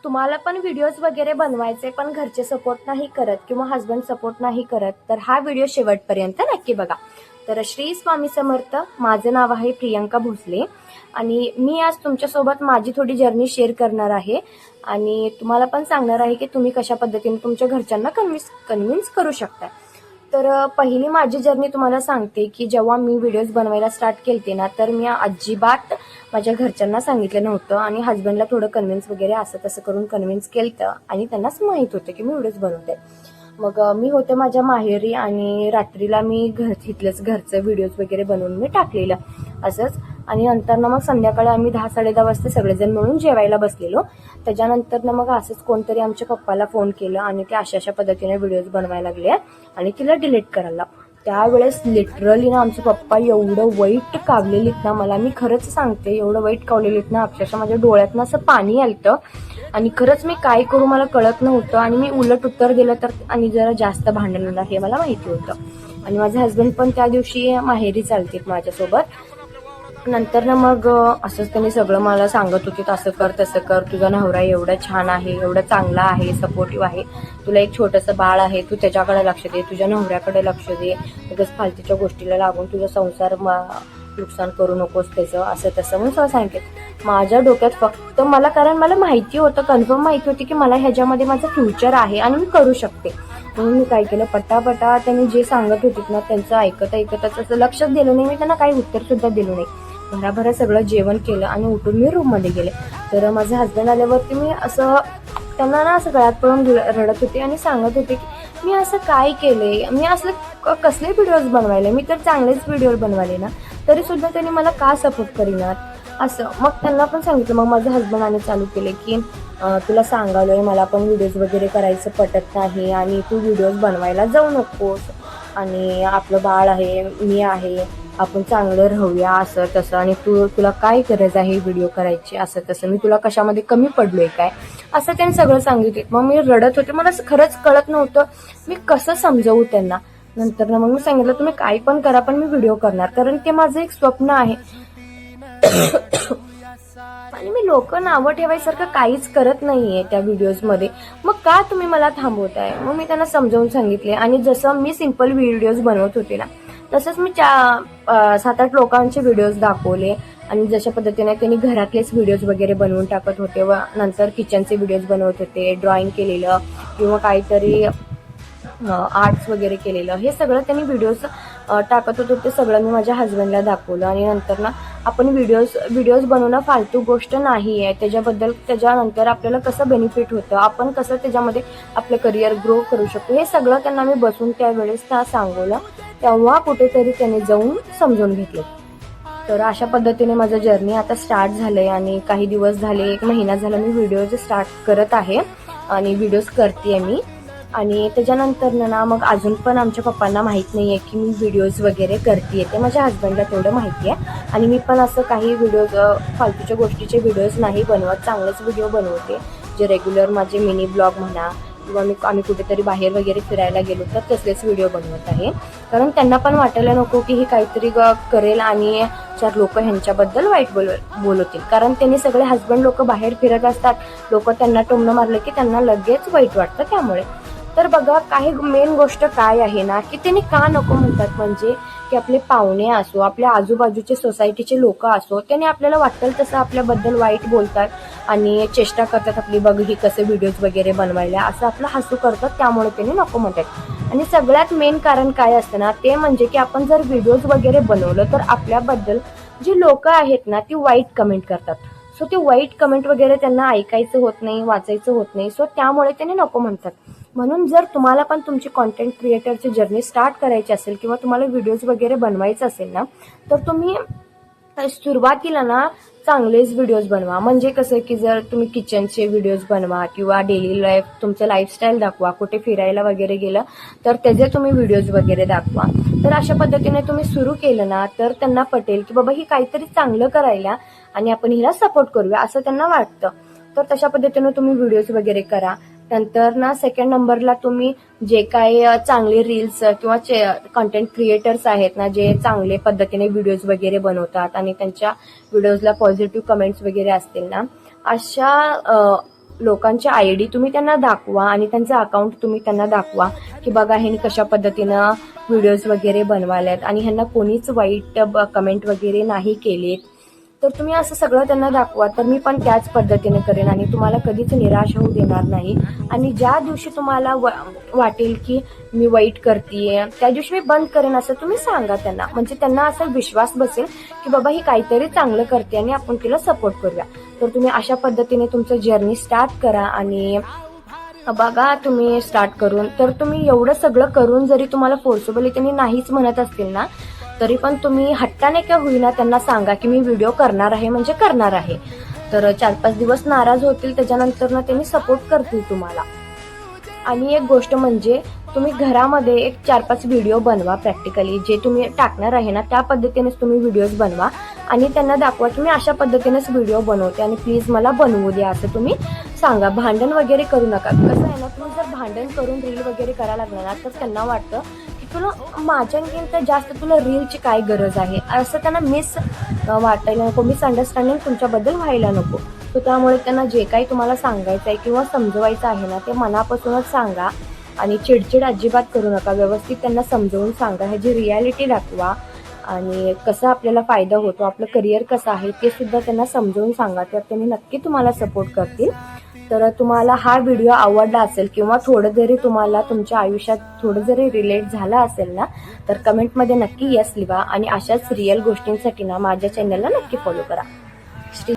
तुम्हाला पण व्हिडिओज वगैरे बनवायचे पण घरचे सपोर्ट नाही करत किंवा हस्बंड सपोर्ट नाही करत, तर हा व्हिडिओ शेवटपर्यंत नक्की बघा. तर श्री स्वामी समर्थ. माझं नाव आहे प्रियंका भोसले आणि मी आज तुमच्यासोबत माझी थोडी जर्नी शेअर करणार आहे आणि तुम्हाला पण सांगणार आहे की तुम्ही कशा पद्धतीने तुमच्या घरच्यांना कन्व्हिन्स करू शकता. तर पहिली माझी जर्नी तुम्हाला सांगते की जेव्हा मी व्हिडिओज बनवायला स्टार्ट केलते ना, तर मी अजिबात माझ्या घरच्यांना सांगितलं नव्हतं आणि हस्बंडला थोडं कन्व्हिन्स वगैरे असं तसं करून कन्व्हिन्स केलं आणि त्यांनाच माहित होतं की मी व्हिडिओज बनवते. मग मी होते माझ्या माहेरी आणि रात्रीला मी तिथलंच घरचं व्हिडिओज वगैरे बनवून मी टाकलेलं असंच. आणि नंतर ना मग संध्याकाळी आम्ही 10-10:30 वाजता सगळेजण मिळून जेवायला बसलेलो. त्याच्यानंतर ना मग असंच कोणतरी आमच्या पप्पाला फोन केलं आणि ते अशा पद्धतीने व्हिडिओज बनवायला लागले आणि तिला डिलीट करायला. त्यावेळेस लिटरली ना आमचे पप्पा एवढं वाईट कावलेलीत ना, मला मी खरंच सांगते एवढं वाईट कावलेलीत ना, अक्षरशः माझ्या डोळ्यातनं असं पाणी आलतं आणि खरंच मी काय करू मला कळत नव्हतं आणि मी उलट उत्तर दिलं तर आणि जरा जास्त भांडण होणार हे मला माहिती होतं. आणि माझे हस्बंड पण त्या दिवशी माहेरी चालतात माझ्यासोबत. नंतर ना मग असंच त्यांनी सगळं मला सांगत होते, असं कर तसं कर, तुझा नवरा एवढा छान आहे, एवढा चांगला आहे, सपोर्टिव्ह आहे, तुला एक छोटंसं बाळ आहे, तू त्याच्याकडे लक्ष दे, तुझ्या नवऱ्याकडे लक्ष दे, उगाच फालतूच्या गोष्टीला लागून तुझा संसार नुकसान करू नकोस त्याचं, असं तसं म्हणून सगळं सांगितलं. माझ्या डोक्यात फक्त मला, कारण मला माहिती होतं, कन्फर्म माहिती होती की मला ह्याच्यामध्ये माझं फ्युचर आहे आणि मी करू शकते. म्हणून मी काय केलं, पटापटा त्यांनी जे सांगत होते ना त्यांचं ऐकत असं लक्षच दिलं नाही मी, त्यांना काही उत्तर सुद्धा दिलं नाही. भराभरा सगळं जेवण केलं आणि उठून मी रूम मध्ये गेले. तर माझे हस्बंड आल्यावरती मी असं त्यांना ना असं गळ्यात पडून रडत होते आणि सांगत होते की मी असं काय केलंय, मी असं कसले व्हिडिओज बनवायले, मी तर चांगलेच व्हिडिओ बनवायले ना, तरी सुद्धा त्यांनी मला का सपोर्ट करीनात असं. मग त्यांना पण सांगितलं. मग माझे हस्बंडाने चालू केले की तुला सांगालोय मला पण व्हिडिओज वगैरे करायचं पटत नाही आणि तू व्हिडिओज बनवायला जाऊ नकोस आणि आपलं बाळ आहे, मी आहे, आपण चांगलं राहूया असं तसं, आणि तुला काय गरज आहे व्हिडिओ करायची असं तसं, मी तुला कशामध्ये कमी पडलोय काय, असं त्यांनी सगळं सांगितलं. मग मी रडत होते, मला खरंच कळत नव्हतं मी कसं समजवू त्यांना. नंतर ना मग मी सांगितलं तुम्ही काही पण करा पण मी व्हिडिओ करणार, कारण ते माझं एक स्वप्न आहे आणि मी लोक नावं ठेवायसारखं काहीच करत नाहीये त्या व्हिडिओज मध्ये, मग का तुम्ही मला थांबवताय. मग मी त्यांना समजावून सांगितले आणि जसं मी सिंपल व्हिडिओज बनवत होते ना तसंच मी 7-8 लोकांचे व्हिडिओज दाखवले आणि जशा पद्धतीने त्यांनी घरातलेच व्हिडिओज वगैरे बनवून टाकत होते व नंतर किचनचे व्हिडिओज बनवत होते, ड्रॉइंग केलेलं किंवा काहीतरी आर्ट्स वगैरे केलेलं, हे सगळं त्यांनी व्हिडिओज टाकत होते. ते सगळं मी माझ्या हस्बंडला दाखवलं आणि नंतर ना आपण व्हिडिओज बनवणं फालतू गोष्ट नाही आहे, त्याच्यानंतर आपल्याला कसं बेनिफिट होतं, आपण कसं त्याच्यामध्ये आपलं करिअर ग्रो करू शकतो, हे सगळं त्यांना मी बसून त्यावेळेस सांगवलं. तेव्हा कुठेतरी त्यांनी जाऊन समजून घेतले. तर अशा पद्धतीने माझं जर्नी आता स्टार्ट झालंय आणि काही दिवस झाले, 1 महिना झाला मी व्हिडिओज स्टार्ट करत आहे आणि व्हिडिओज करते मी. आणि त्याच्यानंतर ना मग अजून पण आमच्या पप्पांना माहित नाहीये की मी व्हिडिओज वगैरे करते, ते माझ्या हस्बंडला तेवढं माहिती आहे. आणि मी पण असं काही व्हिडिओज फालतूच्या गोष्टीचे व्हिडिओज नाही बनवत, चांगलेच व्हिडिओ बनवते, जे रेग्युलर माझे मिनी ब्लॉग म्हणा किंवा आम्ही कुठेतरी बाहेर वगैरे फिरायला गेलो तर तसलेच व्हिडिओ बनवत आहे. कारण त्यांना पण वाटायला नको की ही काहीतरी करेल आणि 4 लोक ह्यांच्याबद्दल वाईट बोलवतील, कारण त्यांनी सगळे हस्बंड लोक बाहेर फिरत असतात, लोक त्यांना टोमणं मारलं की त्यांना लगेच वाईट वाटतं त्यामुळे. तर बघा काही मेन गोष्ट काय आहे ना की त्यांनी का नको म्हणतात, म्हणजे की आपले पाहुणे असो, आपल्या आजूबाजूचे सोसायटीचे लोक असो, त्यांनी आपल्याला वाटेल तसं आपल्याबद्दल वाईट बोलतात आणि चेष्टा करतात आपली, बघ ही कसे व्हिडिओज वगैरे बनवायला, असं आपलं हसू करतात, त्यामुळे त्यांनी नको म्हणतात. आणि सगळ्यात मेन कारण काय असतं ना, ते म्हणजे की आपण जर व्हिडिओज वगैरे बनवलं तर आपल्याबद्दल जी लोक आहेत ना ती वाईट कमेंट करतात. सो ते वाईट कमेंट वगैरे त्यांना ऐकायचं होत नाही, वाचायचं होत नाही, सो त्यामुळे त्यांनी नको म्हणतात. म्हणून जर तुम्हाला पण तुमची कॉन्टेंट क्रिएटरची जर्नी स्टार्ट करायची असेल किंवा तुम्हाला व्हिडिओज वगैरे बनवायचं असेल ना, तर तुम्ही सुरुवातीला ना चांगलेच व्हिडिओज बनवा. म्हणजे कसं की जर तुम्ही किचनचे व्हिडिओज बनवा किंवा डेली लाईफ तुमचं लाईफस्टाईल दाखवा, कुठे फिरायला वगैरे गेलं तर त्याचे तुम्ही व्हिडिओज वगैरे दाखवा. तर अशा पद्धतीने तुम्ही सुरू केलं ना तर त्यांना पटेल की बाबा ही काहीतरी चांगलं करायला आणि आपण हिला सपोर्ट करूया असं त्यांना वाटतं. तर तशा पद्धतीने तुम्ही व्हिडिओज वगैरे करा. नंतर ना 2nd नंबरला तुम्ही जे काही चांगले रील्स किंवा कंटेंट क्रिएटर्स आहेत ना, जे चांगले पद्धतीने व्हिडिओज वगैरे बनवतात आणि त्यांच्या व्हिडिओजला पॉझिटिव्ह कमेंट्स वगैरे असतील ना, अशा लोकांची ID तुम्ही त्यांना दाखवा आणि त्यांचं अकाउंट तुम्ही त्यांना दाखवा की बघा ह्यांनी कशा पद्धतीनं व्हिडिओज वगैरे बनवाल्यात आणि ह्यांना कोणीच वाईट कमेंट वगैरे नाही केलीत. तर तुम्ही असं सगळं त्यांना दाखवा, तर मी पण त्याच पद्धतीने करेन आणि तुम्हाला कधीच निराश होऊ देणार नाही. आणि ज्या दिवशी तुम्हाला वाटेल की मी वाईट करतेय त्या दिवशी मी बंद करेन असं तुम्ही सांगा त्यांना, म्हणजे त्यांना असा विश्वास बसेल की बाबा ही काहीतरी चांगलं करते आणि आपण तिला सपोर्ट करूया. तर तुम्ही अशा पद्धतीने तुमचं जर्नी स्टार्ट करा. आणि बघा तुम्ही स्टार्ट करून, तर तुम्ही एवढं सगळं करून जरी तुम्हाला फोर्सेबली त्यांनी नाहीच म्हणत असतील ना, तरी पण तुम्ही हट्टाने का होईना त्यांना सांगा की मी व्हिडिओ करणार आहे म्हणजे करणार आहे. तर 4-5 दिवस नाराज होतील, त्याच्यानंतर ना त्यांनी सपोर्ट करतील तुम्हाला. आणि एक गोष्ट म्हणजे तुम्ही घरामध्ये एक 4-5 व्हिडिओ बनवा प्रॅक्टिकली, जे तुम्ही टाकणार आहे ना त्या पद्धतीनेच तुम्ही व्हिडिओज बनवा आणि त्यांना दाखवा की मी अशा पद्धतीनेच व्हिडिओ बनवते आणि प्लीज मला बनवू द्या असं तुम्ही सांगा. भांडण वगैरे करू नका. कसं आहे ना, तुम्ही जर भांडण करून रील वगैरे करायला लागला ना तर त्यांना वाटतं की तुला माझ्यापेक्षा जास्त तुला रीलची काय गरज आहे, असं त्यांना वाटायला नको, मिसअंडरस्टँडिंग तुमच्याबद्दल व्हायला नको. तर त्यामुळे त्यांना जे काही तुम्हाला सांगायचं आहे किंवा समजवायचं आहे ना ते मनापासूनच सांगा आणि चिडचिड अजिबात करू नका. व्यवस्थित त्यांना समजवून सांगा, ह्याची रियालिटी दाखवा आणि कसा आपल्याला फायदा होतो, आपलं करिअर कसं आहे ते सुद्धा त्यांना समजवून सांगा. तर त्यांनी नक्की तुम्हाला सपोर्ट करतील. तर तुम्हाला हा व्हिडिओ आवडला असेल किंवा थोडं जरी तुम्हाला तुमच्या आयुष्यात थोडं जरी रिलेट झाला असेल ना, तर कमेंटमध्ये नक्की यस लिहा आणि अशाच रिअल गोष्टींसाठी ना माझ्या चॅनलला नक्की फॉलो करा.